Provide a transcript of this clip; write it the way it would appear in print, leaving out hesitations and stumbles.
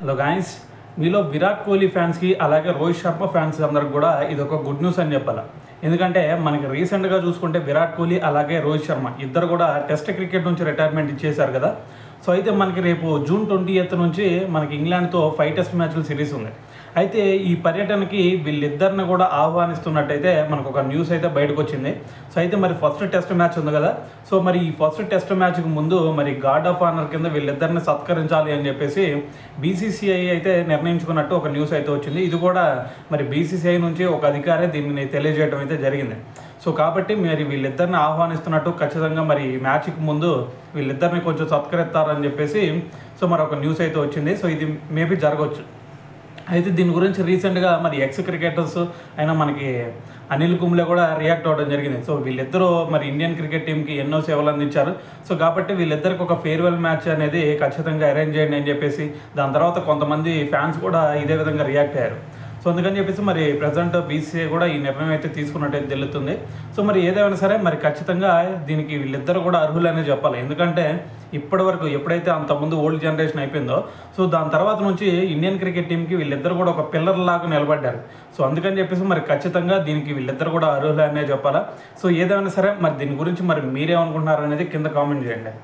Hello guys, మీలో విరాట్ కోహ్లీ ఫ్యాన్స్కి అలాగే రోహిత్ శర్మ ఫ్యాన్స్ అందరికి కూడా ఇది ఒక గుడ్ న్యూస్ అని చెప్పాలి. ఎందుకంటే మనకి రీసెంట్గా చూసుకుంటే విరాట్ కోహ్లీ అలాగే రోహిత్ శర్మ ఇద్దరు కూడా టెస్ట్ క్రికెట్ నుంచి రిటైర్మెంట్ ఇచ్చేశారు కదా. సో అయితే మనకి రేపు జూన్ 20th నుంచి మనకి ఇంగ్లాండ్తో 5 టెస్ట్ మ్యాచ్ల సిరీస్ ఉంది. అయితే ఈ పర్యటనకి వీళ్ళిద్దరిని కూడా ఆహ్వానిస్తున్నట్టయితే మనకు ఒక న్యూస్ అయితే బయటకు వచ్చింది. సో అయితే మరి ఫస్ట్ టెస్ట్ మ్యాచ్ ఉంది కదా. సో మరి ఈ ఫస్ట్ టెస్ట్ మ్యాచ్కి ముందు మరి గార్డ్ ఆఫ్ ఆనర్ కింద వీళ్ళిద్దరిని సత్కరించాలి అని చెప్పేసి బీసీసీఐ అయితే నిర్ణయించుకున్నట్టు ఒక న్యూస్ అయితే వచ్చింది. ఇది కూడా మరి బీసీసీఐ నుంచి ఒక అధికారి దీన్ని తెలియజేయడం అయితే జరిగింది. సో కాబట్టి మరి వీళ్ళిద్దరిని ఆహ్వానిస్తున్నట్టు ఖచ్చితంగా మరి మ్యాచ్కి ముందు వీళ్ళిద్దరిని కొంచెం సత్కరిస్తారని చెప్పేసి సో మరి ఒక న్యూస్ అయితే వచ్చింది. సో ఇది మేబీ జరగవచ్చు. అయితే దీని గురించి రీసెంట్గా మరి ఎక్స్ క్రికెటర్స్ అయినా మనకి అనిల్ కుంబ్లే కూడా రియాక్ట్ అవ్వడం జరిగింది. సో వీళ్ళిద్దరూ మరి ఇండియన్ క్రికెట్ టీంకి ఎన్నో సేవలు అందించారు. సో కాబట్టి వీళ్ళిద్దరికి ఒక ఫేర్వెల్ మ్యాచ్ అనేది ఖచ్చితంగా అరేంజ్ చేయండి అని చెప్పేసి దాని తర్వాత కొంతమంది ఫ్యాన్స్ కూడా ఇదే విధంగా రియాక్ట్ అయ్యారు. సో అందుకని చెప్పేసి మరి ప్రజెంట్ బీసీసీఐ కూడా ఈ నిర్ణయం అయితే తీసుకున్నట్టయితే తెలుస్తుంది. సో మరి ఏదైనా సరే మరి ఖచ్చితంగా దీనికి వీళ్ళిద్దరు కూడా అర్హులనే చెప్పాలి. ఎందుకంటే ఇప్పటి వరకు ఎప్పుడైతే అంతకుముందు ఓల్డ్ జనరేషన్ అయిపోయిందో సో దాని తర్వాత నుంచి ఇండియన్ క్రికెట్ టీంకి వీళ్ళిద్దరు కూడా ఒక పిల్లర్ లాగా నిలబడ్డారు. సో అందుకని చెప్పేసి మరి ఖచ్చితంగా దీనికి వీళ్ళిద్దరు కూడా అర్హులనే చెప్పాలా. సో ఏదైనా సరే మరి దీని గురించి మరి మీరేమనుకుంటున్నారు అనేది కింద కామెంట్ చేయండి.